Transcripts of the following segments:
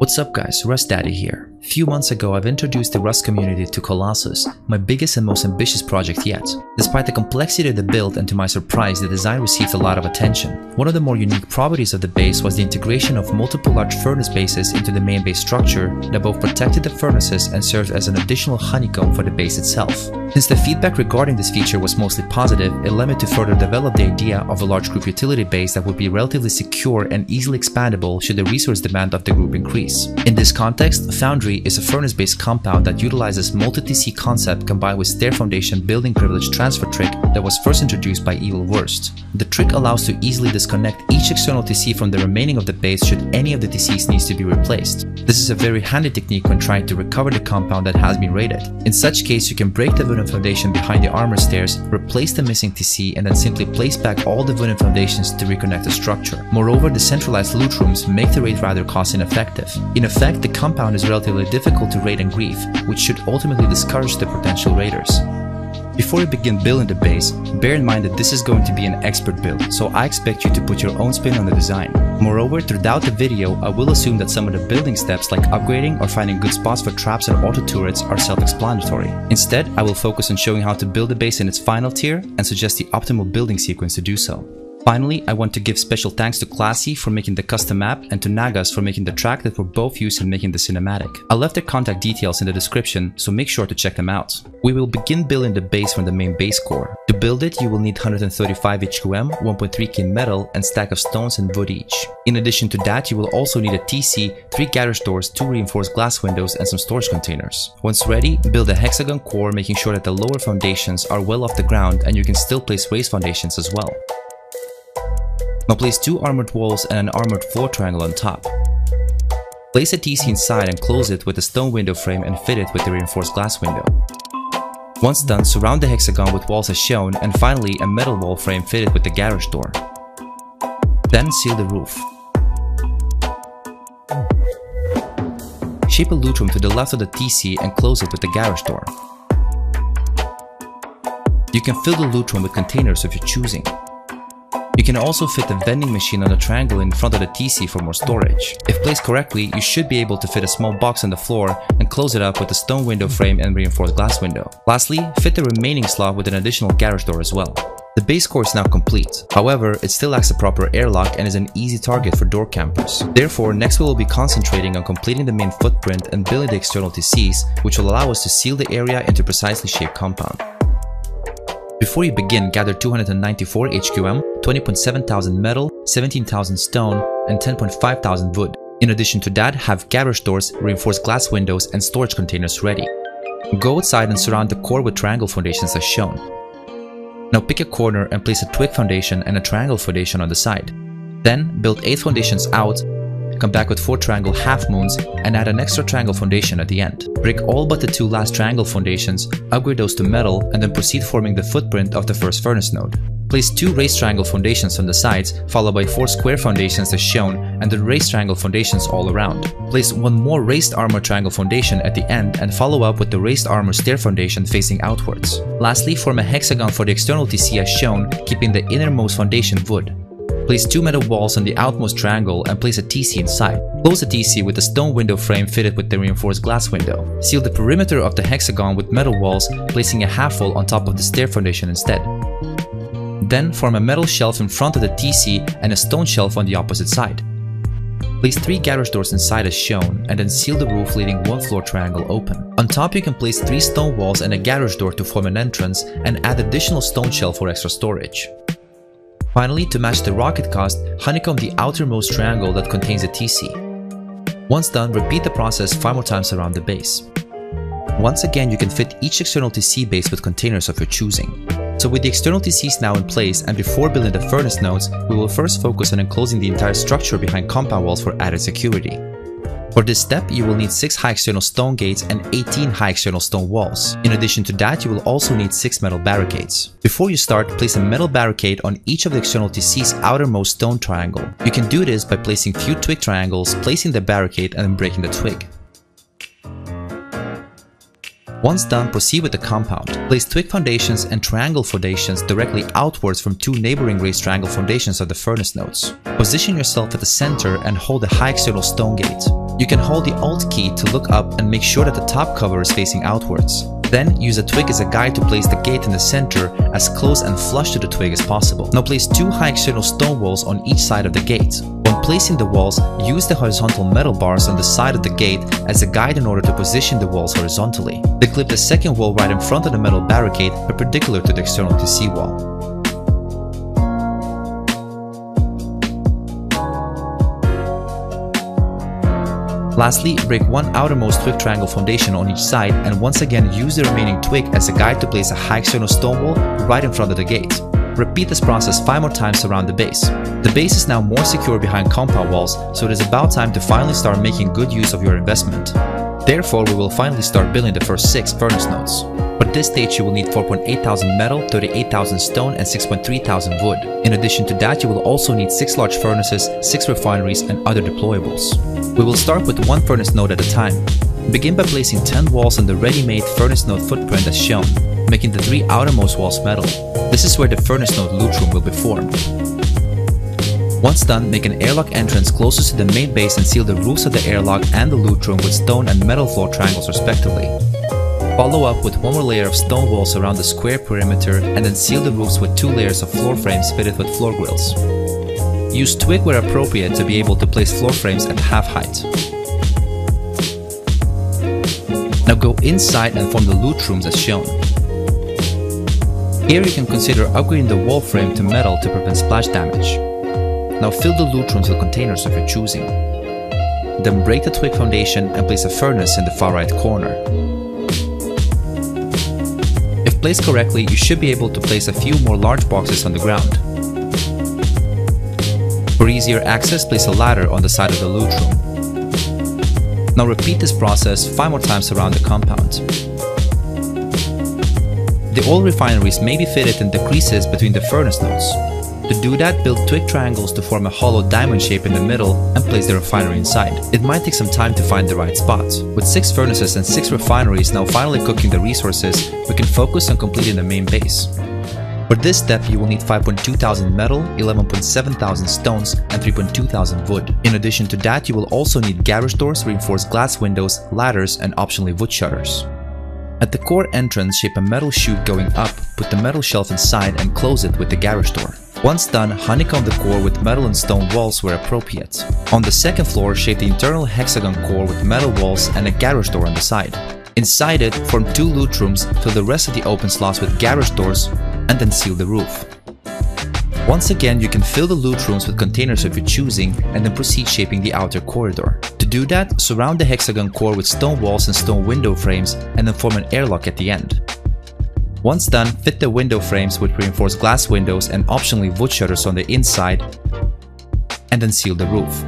What's up guys, Rust Daddy here. A few months ago I've introduced the Rust community to Colossus, my biggest and most ambitious project yet. Despite the complexity of the build and to my surprise, the design received a lot of attention. One of the more unique properties of the base was the integration of multiple large furnace bases into the main base structure that both protected the furnaces and served as an additional honeycomb for the base itself. Since the feedback regarding this feature was mostly positive, it led me to further develop the idea of a large group utility base that would be relatively secure and easily expandable should the resource demand of the group increase. In this context, Foundry is a furnace-based compound that utilizes multi-TC concept combined with stair foundation building privilege transfer trick that was first introduced by Evil Worst. The trick allows to easily disconnect each external TC from the remaining of the base should any of the TCs needs to be replaced. This is a very handy technique when trying to recover the compound that has been raided. In such case, you can break the wooden foundation behind the armor stairs, replace the missing TC, and then simply place back all the wooden foundations to reconnect the structure. Moreover, the centralized loot rooms make the raid rather cost ineffective. In effect, the compound is relatively difficult to raid and grief, which should ultimately discourage the potential raiders. Before you begin building the base, bear in mind that this is going to be an expert build, so I expect you to put your own spin on the design. Moreover, throughout the video, I will assume that some of the building steps like upgrading or finding good spots for traps and auto turrets are self-explanatory. Instead, I will focus on showing how to build the base in its final tier and suggest the optimal building sequence to do so. Finally, I want to give special thanks to Classy for making the custom map and to Nagaz for making the track that were both used in making the cinematic. I left their contact details in the description, so make sure to check them out. We will begin building the base from the main base core. To build it, you will need 135 HQM, 1.3k metal, and stack of stones and wood each. In addition to that, you will also need a TC, 3 garage doors, 2 reinforced glass windows, and some storage containers. Once ready, build a hexagon core, making sure that the lower foundations are well off the ground and you can still place raised foundations as well. Now place 2 armored walls and an armored floor triangle on top. Place a TC inside and close it with a stone window frame and fit it with the reinforced glass window. Once done, surround the hexagon with walls as shown, and finally a metal wall frame fitted with the garage door. Then seal the roof. Shape a loot room to the left of the TC and close it with the garage door. You can fill the loot room with containers of your choosing. You can also fit the vending machine on the triangle in front of the TC for more storage. If placed correctly, you should be able to fit a small box on the floor and close it up with a stone window frame and reinforced glass window. Lastly, fit the remaining slot with an additional garage door as well. The base core is now complete. However, it still lacks a proper airlock and is an easy target for door campers. Therefore, next we will be concentrating on completing the main footprint and building the external TCs, which will allow us to seal the area into precisely shaped compound. Before you begin, gather 294 HQM, 20.7 thousand metal, 17,000 stone, and 10.5 thousand wood. In addition to that, have garage doors, reinforced glass windows, and storage containers ready. Go outside and surround the core with triangle foundations as shown. Now pick a corner and place a twig foundation and a triangle foundation on the side. Then build 8 foundations out, come back with 4 triangle half moons, and add an extra triangle foundation at the end. Break all but the 2 last triangle foundations, upgrade those to metal, and then proceed forming the footprint of the first furnace node. Place 2 raised triangle foundations on the sides, followed by 4 square foundations as shown, and then raised triangle foundations all around. Place 1 more raised armor triangle foundation at the end and follow up with the raised armor stair foundation facing outwards. Lastly, form a hexagon for the external TC as shown, keeping the innermost foundation wood. Place 2 metal walls on the outmost triangle and place a TC inside. Close the TC with a stone window frame fitted with the reinforced glass window. Seal the perimeter of the hexagon with metal walls, placing a half wall on top of the stair foundation instead. Then form a metal shelf in front of the TC and a stone shelf on the opposite side. Place 3 garage doors inside as shown, and then seal the roof leaving 1 floor triangle open. On top you can place 3 stone walls and a garage door to form an entrance, and add additional stone shelf for extra storage. Finally, to match the rocket cost, honeycomb the outermost triangle that contains a TC. Once done, repeat the process 5 more times around the base. Once again, you can fit each external TC base with containers of your choosing. So with the external TCs now in place and before building the furnace nodes, we will first focus on enclosing the entire structure behind compound walls for added security. For this step, you will need 6 high external stone gates and 18 high external stone walls. In addition to that, you will also need 6 metal barricades. Before you start, place a metal barricade on each of the external TC's outermost stone triangle. You can do this by placing few twig triangles, placing the barricade, and then breaking the twig. Once done, proceed with the compound. Place twig foundations and triangle foundations directly outwards from 2 neighboring raised triangle foundations of the furnace nodes. Position yourself at the center and hold a high external stone gate. You can hold the Alt key to look up and make sure that the top cover is facing outwards. Then use a twig as a guide to place the gate in the center as close and flush to the twig as possible. Now place 2 high external stone walls on each side of the gate. When placing the walls, use the horizontal metal bars on the side of the gate as a guide in order to position the walls horizontally. Then clip the second wall right in front of the metal barricade perpendicular to the external TC wall. Lastly, break one outermost twig triangle foundation on each side and once again use the remaining twig as a guide to place a high external stone wall right in front of the gate. Repeat this process 5 more times around the base. The base is now more secure behind compound walls, so it is about time to finally start making good use of your investment. Therefore, we will finally start building the first 6 furnace nodes. But at this stage you will need 4,800 metal, 38,000 stone and 6,300 wood. In addition to that, you will also need 6 large furnaces, 6 refineries and other deployables. We will start with 1 furnace node at a time. Begin by placing 10 walls on the ready-made furnace node footprint as shown, making the 3 outermost walls metal. This is where the furnace node loot room will be formed. Once done, make an airlock entrance closest to the main base and seal the roofs of the airlock and the loot room with stone and metal floor triangles respectively. Follow up with 1 more layer of stone walls around the square perimeter and then seal the roofs with 2 layers of floor frames fitted with floor grills. Use twig where appropriate to be able to place floor frames at half height. Now go inside and form the loot rooms as shown. Here you can consider upgrading the wall frame to metal to prevent splash damage. Now fill the loot rooms with containers of your choosing. Then break the twig foundation and place a furnace in the far right corner. If placed correctly, you should be able to place a few more large boxes on the ground. For easier access, place a ladder on the side of the loot room. Now repeat this process 5 more times around the compound. The oil refineries may be fitted in the creases between the furnace nodes. To do that, build twig triangles to form a hollow diamond shape in the middle and place the refinery inside. It might take some time to find the right spot. With 6 furnaces and 6 refineries now finally cooking the resources, we can focus on completing the main base. For this step, you will need 5,200 metal, 11,700 stones, and 3,200 wood. In addition to that, you will also need garage doors, reinforced glass windows, ladders, and optionally wood shutters. At the core entrance, shape a metal chute going up, put the metal shelf inside, and close it with the garage door. Once done, honeycomb the core with metal and stone walls where appropriate. On the second floor, shape the internal hexagon core with metal walls and a garage door on the side. Inside it, form 2 loot rooms, fill the rest of the open slots with garage doors, and then seal the roof. Once again, you can fill the loot rooms with containers of your choosing and then proceed shaping the outer corridor. To do that, surround the hexagon core with stone walls and stone window frames and then form an airlock at the end. Once done, fit the window frames with reinforced glass windows and optionally wood shutters on the inside and then seal the roof.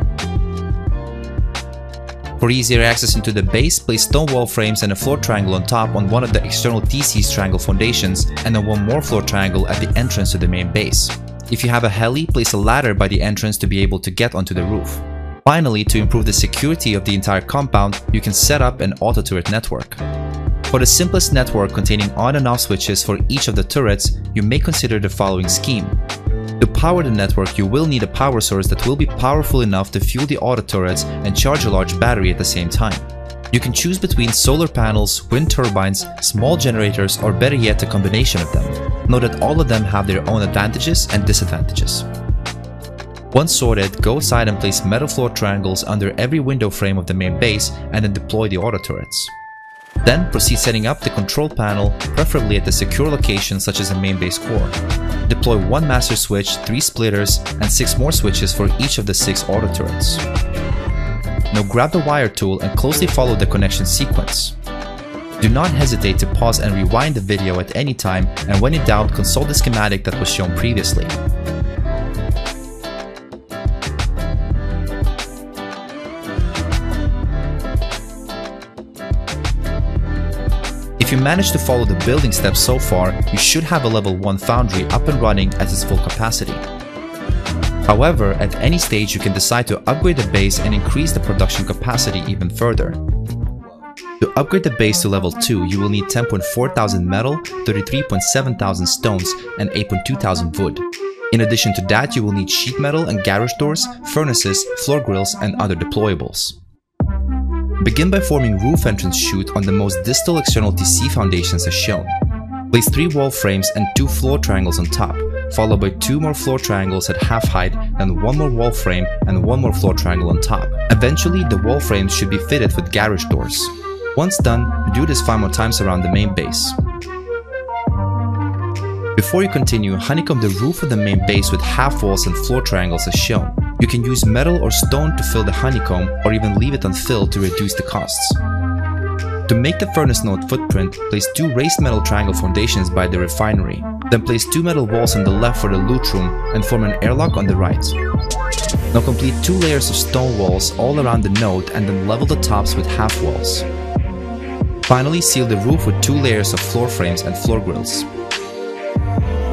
For easier access into the base, place stone wall frames and a floor triangle on top on one of the external TC's triangle foundations and then 1 more floor triangle at the entrance to the main base. If you have a heli, place a ladder by the entrance to be able to get onto the roof. Finally, to improve the security of the entire compound, you can set up an auto turret network. For the simplest network containing on and off switches for each of the turrets, you may consider the following scheme. To power the network, you will need a power source that will be powerful enough to fuel the auto turrets and charge a large battery at the same time. You can choose between solar panels, wind turbines, small generators, or better yet a combination of them. Note that all of them have their own advantages and disadvantages. Once sorted, go outside and place metal floor triangles under every window frame of the main base and then deploy the auto turrets. Then proceed setting up the control panel, preferably at a secure location such as a main base core. Deploy 1 master switch, 3 splitters, and 6 more switches for each of the 6 auto turrets. Now grab the wire tool and closely follow the connection sequence. Do not hesitate to pause and rewind the video at any time, and when in doubt, consult the schematic that was shown previously. If you manage to follow the building steps so far, you should have a level 1 Foundry up and running at its full capacity. However, at any stage you can decide to upgrade the base and increase the production capacity even further. To upgrade the base to level 2, you will need 10,400 metal, 33,700 stones, and 8,200 wood. In addition to that, you will need sheet metal and garage doors, furnaces, floor grills, and other deployables. Begin by forming roof entrance chute on the most distal external TC foundations as shown. Place 3 wall frames and 2 floor triangles on top, followed by 2 more floor triangles at half height, then 1 more wall frame and 1 more floor triangle on top. Eventually, the wall frames should be fitted with garage doors. Once done, do this 5 more times around the main base. Before you continue, honeycomb the roof of the main base with half walls and floor triangles as shown. You can use metal or stone to fill the honeycomb or even leave it unfilled to reduce the costs. To make the furnace node footprint, place 2 raised metal triangle foundations by the refinery. Then place 2 metal walls on the left for the loot room and form an airlock on the right. Now complete 2 layers of stone walls all around the node and then level the tops with half walls. Finally, seal the roof with 2 layers of floor frames and floor grills.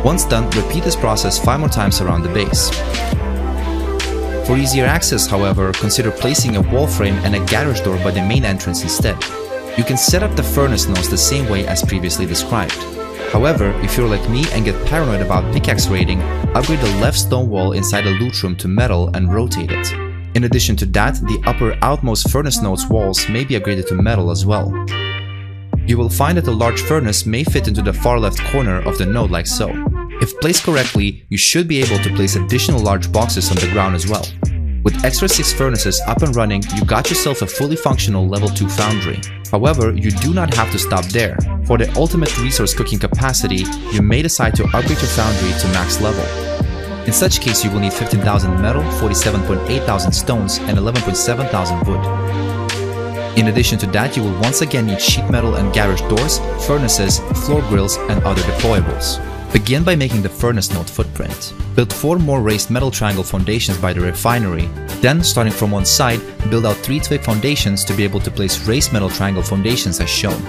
Once done, repeat this process 5 more times around the base. For easier access, however, consider placing a wall frame and a garage door by the main entrance instead. You can set up the furnace nodes the same way as previously described. However, if you're like me and get paranoid about pickaxe raiding, upgrade the left stone wall inside the loot room to metal and rotate it. In addition to that, the upper outmost furnace node's walls may be upgraded to metal as well. You will find that the large furnace may fit into the far left corner of the node like so. If placed correctly, you should be able to place additional large boxes on the ground as well. With extra 6 furnaces up and running, you got yourself a fully functional level 2 foundry. However, you do not have to stop there. For the ultimate resource cooking capacity, you may decide to upgrade your foundry to max level. In such case, you will need 15,000 metal, 47.8 thousand stones, and 11.7 thousand wood. In addition to that, you will once again need sheet metal and garage doors, furnaces, floor grills, and other deployables. Begin by making the furnace node footprint. Build 4 more raised metal triangle foundations by the refinery. Then, starting from one side, build out 3 twig foundations to be able to place raised metal triangle foundations as shown.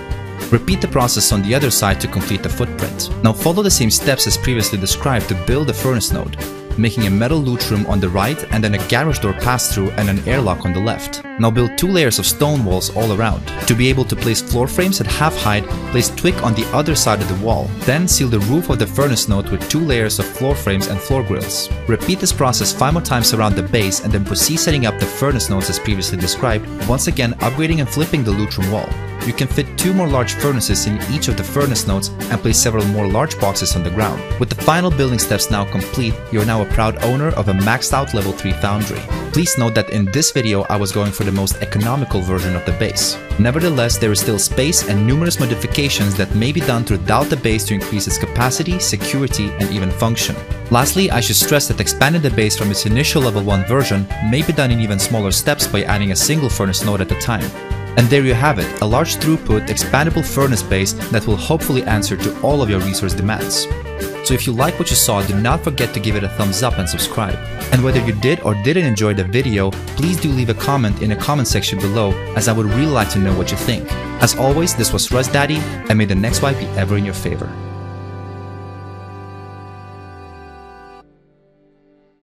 Repeat the process on the other side to complete the footprint. Now follow the same steps as previously described to build the furnace node, making a metal loot room on the right and then a garage door pass-through and an airlock on the left. Now build 2 layers of stone walls all around. To be able to place floor frames at half height, place twig on the other side of the wall. Then seal the roof of the furnace node with 2 layers of floor frames and floor grills. Repeat this process 5 more times around the base and then proceed setting up the furnace nodes as previously described, once again upgrading and flipping the loot room wall. You can fit 2 more large furnaces in each of the furnace nodes and place several more large boxes on the ground. With the final building steps now complete, you are now a proud owner of a maxed out level 3 foundry. Please note that in this video I was going for the most economical version of the base. Nevertheless, there is still space and numerous modifications that may be done throughout the base to increase its capacity, security, and even function. Lastly, I should stress that expanding the base from its initial level 1 version may be done in even smaller steps by adding a single furnace node at a time. And there you have it, a large throughput, expandable furnace base that will hopefully answer to all of your resource demands. So if you like what you saw, do not forget to give it a thumbs up and subscribe. And whether you did or didn't enjoy the video, please do leave a comment in the comment section below, as I would really like to know what you think. As always, this was RuzDaddy, and may the next wipe be ever in your favor.